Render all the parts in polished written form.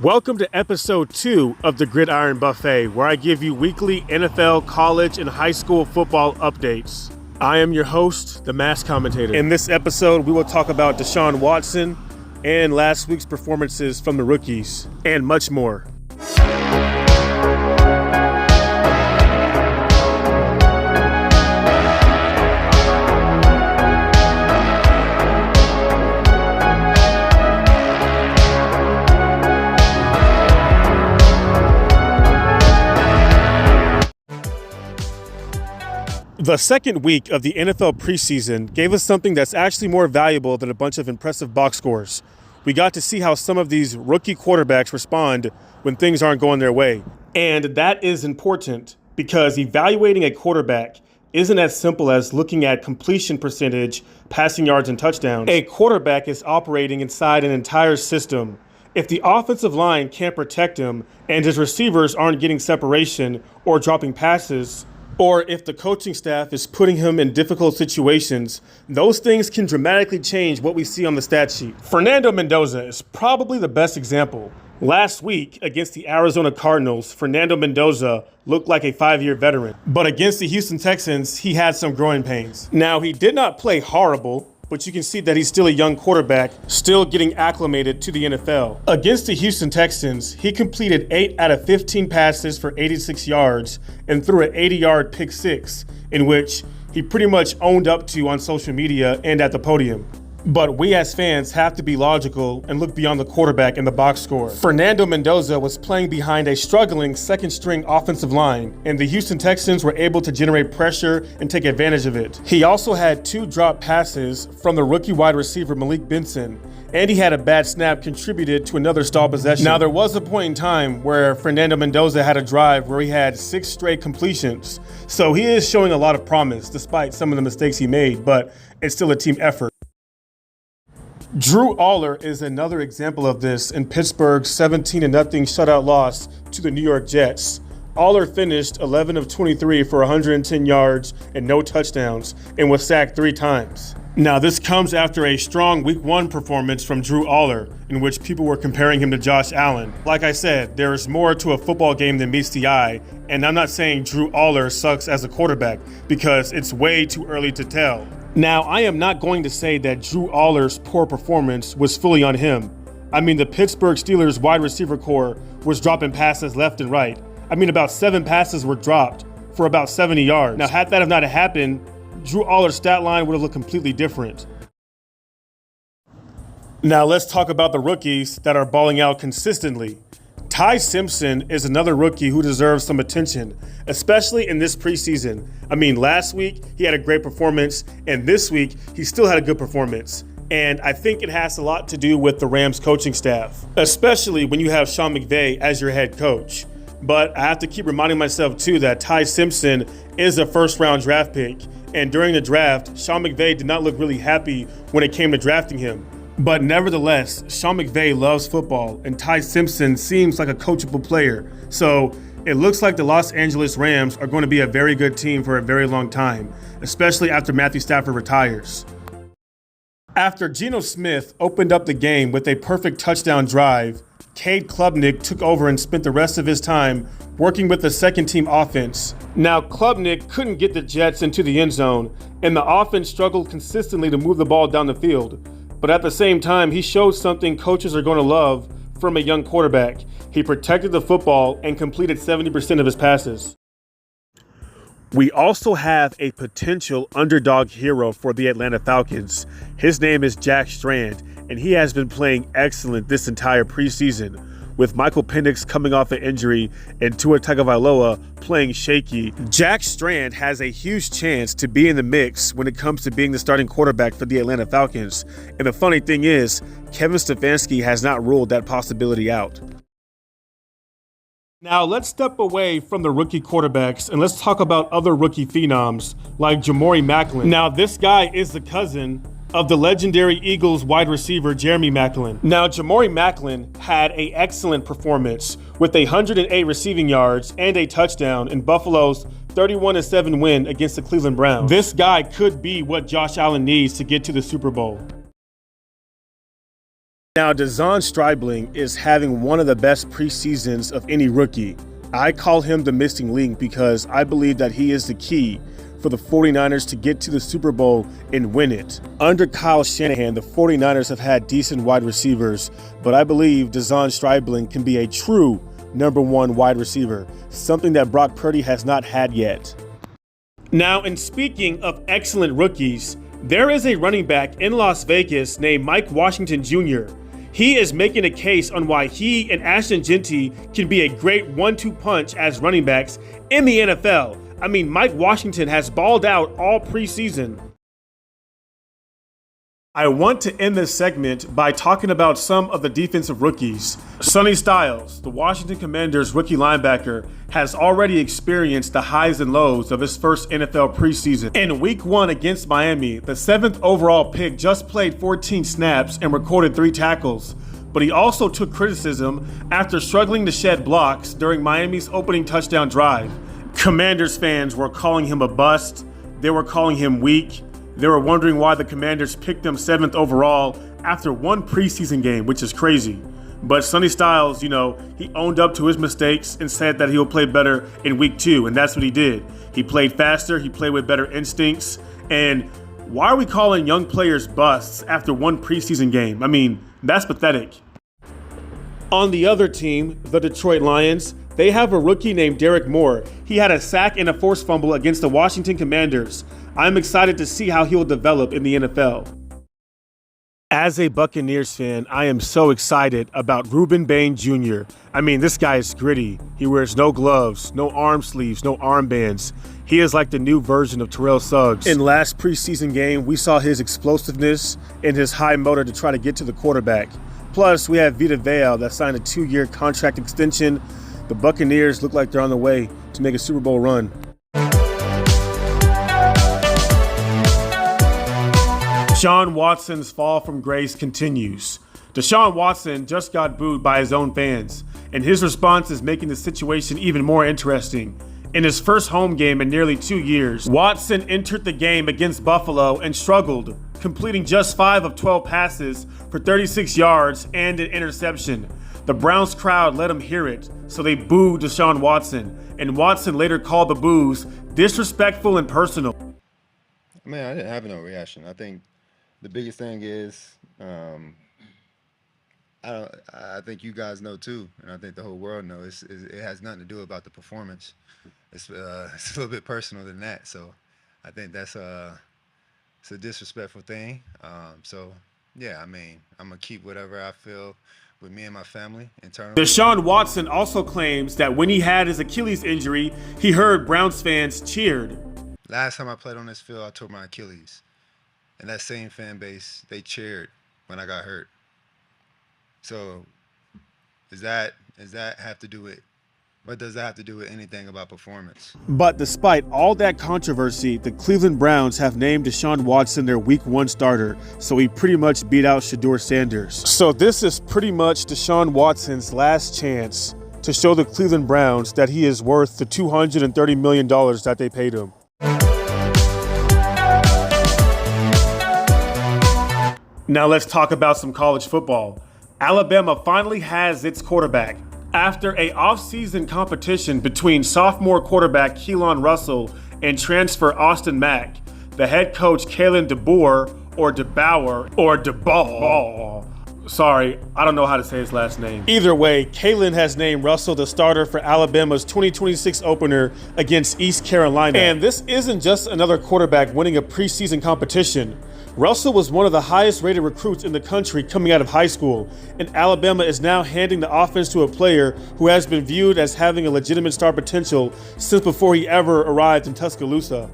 Welcome to episode 2 of the Gridiron Buffet, where I give you weekly NFL, college, and high school football updates. I am your host, the Mass Commentator. In this episode, we will talk about Deshaun Watson and last week's performances from the rookies, and much more. The second week of the NFL preseason gave us something that's actually more valuable than a bunch of impressive box scores. We got to see how some of these rookie quarterbacks respond when things aren't going their way. And that is important because evaluating a quarterback isn't as simple as looking at completion percentage, passing yards, and touchdowns. A quarterback is operating inside an entire system. If the offensive line can't protect him and his receivers aren't getting separation or dropping passes, or if the coaching staff is putting him in difficult situations, those things can dramatically change what we see on the stat sheet. Fernando Mendoza is probably the best example. Last week, against the Arizona Cardinals, Fernando Mendoza looked like a 5-year veteran. But against the Houston Texans, he had some growing pains. Now, he did not play horrible, but you can see that he's still a young quarterback, still getting acclimated to the NFL. Against the Houston Texans, he completed 8 out of 15 passes for 86 yards and threw an 80-yard pick six, in which he pretty much owned up to on social media and at the podium. But we as fans have to be logical and look beyond the quarterback and the box score. Fernando Mendoza was playing behind a struggling second-string offensive line, and the Houston Texans were able to generate pressure and take advantage of it. He also had 2 drop passes from the rookie wide receiver Malik Benson, and he had a bad snap contributed to another stalled possession. Now, there was a point in time where Fernando Mendoza had a drive where he had 6 straight completions, so he is showing a lot of promise despite some of the mistakes he made, but it's still a team effort. Drew Aller is another example of this in Pittsburgh's 17-0 shutout loss to the New York Jets. Aller finished 11 of 23 for 110 yards and no touchdowns and was sacked 3 times. Now, this comes after a strong Week 1 performance from Drew Aller, in which people were comparing him to Josh Allen. Like I said, there is more to a football game than meets the eye, and I'm not saying Drew Aller sucks as a quarterback because it's way too early to tell. Now, I am not going to say that Drew Aller's poor performance was fully on him. I mean, the Pittsburgh Steelers wide receiver core was dropping passes left and right. I mean, about 7 passes were dropped for about 70 yards. Now, had that have not happened, Drew Aller's stat line would have looked completely different. Now, let's talk about the rookies that are balling out consistently. Ty Simpson is another rookie who deserves some attention, especially in this preseason. I mean, last week he had a great performance, and this week he still had a good performance. And I think it has a lot to do with the Rams coaching staff, especially when you have Sean McVay as your head coach. But I have to keep reminding myself, too, that Ty Simpson is a first-round draft pick. And during the draft, Sean McVay did not look really happy when it came to drafting him. But nevertheless, Sean McVay loves football, and Ty Simpson seems like a coachable player. So it looks like the Los Angeles Rams are going to be a very good team for a very long time, especially after Matthew Stafford retires. After Geno Smith opened up the game with a perfect touchdown drive, Cade Klubnik took over and spent the rest of his time working with the second-team offense. Now, Klubnik couldn't get the Jets into the end zone, and the offense struggled consistently to move the ball down the field. But at the same time, he showed something coaches are going to love from a young quarterback. He protected the football and completed 70% of his passes. We also have a potential underdog hero for the Atlanta Falcons. His name is Jack Strand, and he has been playing excellent this entire preseason, with Michael Penix coming off an injury and Tua Tagovailoa playing shaky. Jack Strand has a huge chance to be in the mix when it comes to being the starting quarterback for the Atlanta Falcons. And the funny thing is, Kevin Stefanski has not ruled that possibility out. Now, let's step away from the rookie quarterbacks and let's talk about other rookie phenoms like Jamori Macklin. Now, this guy is the cousin of the legendary Eagles wide receiver Jeremy Maclin. Now, Jamori Maclin had an excellent performance with 108 receiving yards and a touchdown in Buffalo's 31-7 win against the Cleveland Browns. This guy could be what Josh Allen needs to get to the Super Bowl. Now, Deshaun Stribling is having one of the best preseasons of any rookie. I call him the missing link because I believe that he is the key for the 49ers to get to the Super Bowl and win it. Under Kyle Shanahan, the 49ers have had decent wide receivers, but I believe Deshaun Stribling can be a true number one wide receiver, something that Brock Purdy has not had yet. Now, in speaking of excellent rookies, there is a running back in Las Vegas named Mike Washington Jr. He is making a case on why he and Ashton Jeanty can be a great 1-2 punch as running backs in the NFL. I mean, Mike Washington has balled out all preseason. I want to end this segment by talking about some of the defensive rookies. Sonny Styles, the Washington Commanders rookie linebacker, has already experienced the highs and lows of his first NFL preseason. In Week 1 against Miami, the 7th overall pick just played 14 snaps and recorded 3 tackles. But he also took criticism after struggling to shed blocks during Miami's opening touchdown drive. Commanders fans were calling him a bust. They were calling him weak. They were wondering why the Commanders picked him 7th overall after one preseason game, which is crazy. But Sonny Styles, he owned up to his mistakes and said that he'll play better in Week 2, and that's what he did. He played faster, he played with better instincts, and why are we calling young players busts after one preseason game? I mean, that's pathetic. On the other team, the Detroit Lions, they have a rookie named Derek Moore. He had a sack and a forced fumble against the Washington Commanders. I'm excited to see how he'll develop in the NFL. As a Buccaneers fan, I am so excited about Ruben Bain Jr. I mean, this guy is gritty. He wears no gloves, no arm sleeves, no armbands. He is like the new version of Terrell Suggs. In last preseason game, we saw his explosiveness and his high motor to try to get to the quarterback. Plus, we have Vita Vea that signed a 2-year contract extension. The Buccaneers look like they're on the way to make a Super Bowl run. Deshaun Watson's fall from grace continues. Deshaun Watson just got booed by his own fans, and his response is making the situation even more interesting. In his first home game in nearly 2 years, Watson entered the game against Buffalo and struggled, completing just 5 of 12 passes for 36 yards and an interception. The Browns crowd let him hear it, so they booed Deshaun Watson, and Watson later called the boos disrespectful and personal. Man, I didn't have no reaction. I think the biggest thing is, I think you guys know too, and I think the whole world knows. It has nothing to do about the performance. It's a little bit personal than that. So, I think it's a disrespectful thing. Yeah, I mean, I'm gonna keep whatever I feel with me and my family internally. Deshaun Watson also claims that when he had his Achilles injury, he heard Browns fans cheered. Last time I played on this field, I tore my Achilles. And that same fan base, they cheered when I got hurt. So, does that have to do with, what does that have to do with anything about performance? But despite all that controversy, the Cleveland Browns have named Deshaun Watson their Week 1 starter, so he pretty much beat out Shedeur Sanders. So this is pretty much Deshaun Watson's last chance to show the Cleveland Browns that he is worth the $230 million that they paid him. Now let's talk about some college football. Alabama finally has its quarterback. After a off-season competition between sophomore quarterback Keelan Russell and transfer Austin Mack, the head coach Kalen DeBoer, sorry, I don't know how to say his last name. Either way, Kalen has named Russell the starter for Alabama's 2026 opener against East Carolina. And this isn't just another quarterback winning a preseason competition. Russell was one of the highest rated recruits in the country coming out of high school, and Alabama is now handing the offense to a player who has been viewed as having a legitimate star potential since before he ever arrived in Tuscaloosa.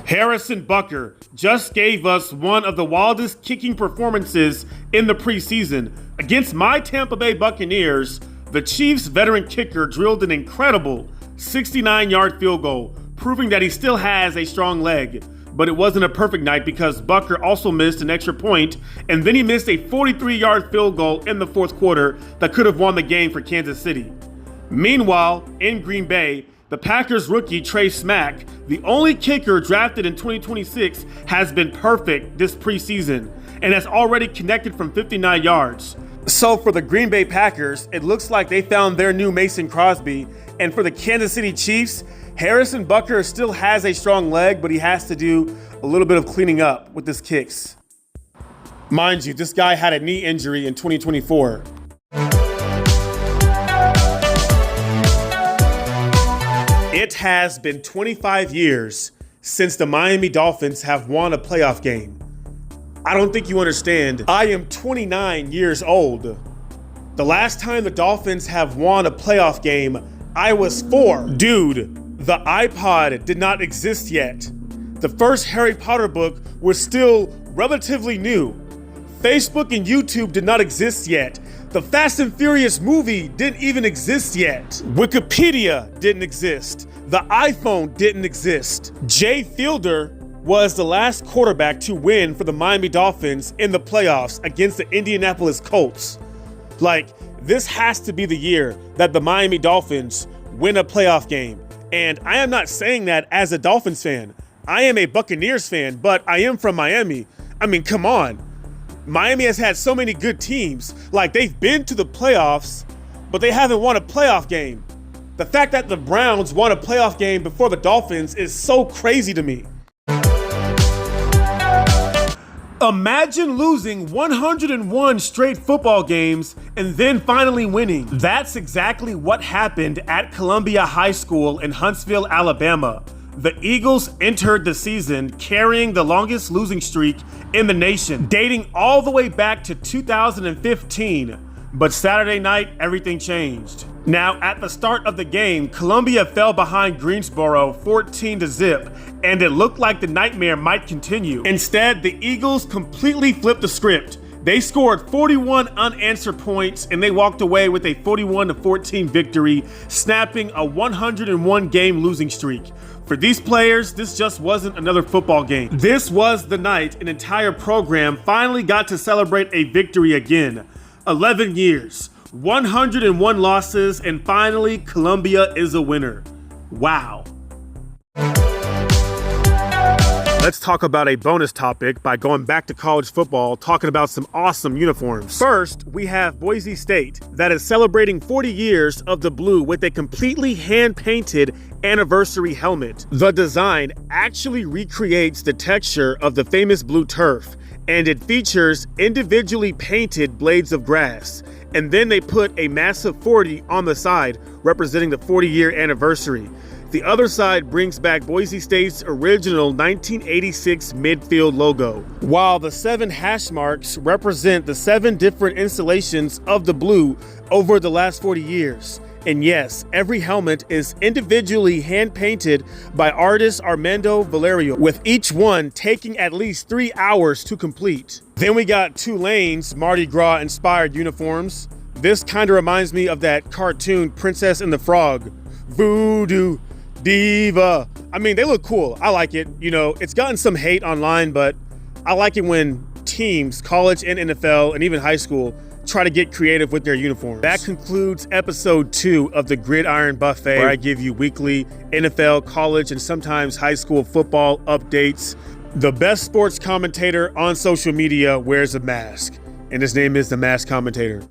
Harrison Butker just gave us one of the wildest kicking performances in the preseason. Against my Tampa Bay Buccaneers, the Chiefs veteran kicker drilled an incredible 69-yard field goal, proving that he still has a strong leg. But it wasn't a perfect night because Butker also missed an extra point, and then he missed a 43-yard field goal in the fourth quarter that could have won the game for Kansas City. Meanwhile, in Green Bay, The Packers rookie Trey Smack, the only kicker drafted in 2026, has been perfect this preseason and has already connected from 59 yards. So for the Green Bay Packers, it looks like they found their new Mason Crosby. And for the Kansas City Chiefs, Harrison Butker still has a strong leg, but he has to do a little bit of cleaning up with his kicks. Mind you, this guy had a knee injury in 2024. It has been 25 years since the Miami Dolphins have won a playoff game. I don't think you understand. I am 29 years old. The last time the Dolphins have won a playoff game, I was 4. Dude, the iPod did not exist yet. The first Harry Potter book was still relatively new. Facebook and YouTube did not exist yet. The Fast and Furious movie didn't even exist yet. Wikipedia didn't exist. The iPhone didn't exist. Jay Fielder was the last quarterback to win for the Miami Dolphins in the playoffs against the Indianapolis Colts. Like, this has to be the year that the Miami Dolphins win a playoff game. And I am not saying that as a Dolphins fan. I am a Buccaneers fan, but I am from Miami. I mean, come on. Miami has had so many good teams. Like, they've been to the playoffs, but they haven't won a playoff game. The fact that the Browns won a playoff game before the Dolphins is so crazy to me. Imagine losing 101 straight football games and then finally winning. That's exactly what happened at Columbia High School in Huntsville, Alabama. The Eagles entered the season carrying the longest losing streak in the nation, dating all the way back to 2015. But Saturday night, everything changed. Now, at the start of the game, Columbia fell behind Greensboro 14-0, and it looked like the nightmare might continue. Instead, the Eagles completely flipped the script. They scored 41 unanswered points, and they walked away with a 41-14 victory, snapping a 101-game losing streak. For these players, this just wasn't another football game. This was the night an entire program finally got to celebrate a victory again. 11 years, 101 losses, and finally, Columbia is a winner. Wow. Let's talk about a bonus topic by going back to college football, talking about some awesome uniforms. First, we have Boise State that is celebrating 40 years of the blue with a completely hand-painted anniversary helmet. The design actually recreates the texture of the famous blue turf, and it features individually painted blades of grass. And then they put a massive 40 on the side, representing the 40-year anniversary. The other side brings back Boise State's original 1986 midfield logo, while the 7 hash marks represent the 7 different installations of the blue over the last 40 years. And yes, every helmet is individually hand-painted by artist Armando Valerio, with each one taking at least 3 hours to complete. Then we got Tulane's Mardi Gras-inspired uniforms. This kind of reminds me of that cartoon Princess and the Frog. Voodoo Diva. I mean, they look cool. I like it. You know, it's gotten some hate online, but I like it when teams, college and NFL, and even high school, try to get creative with their uniforms. That concludes episode 2 of the Gridiron Buffet, where I give you weekly NFL, college, and sometimes high school football updates. The best sports commentator on social media wears a mask, and his name is the Mask Commentator.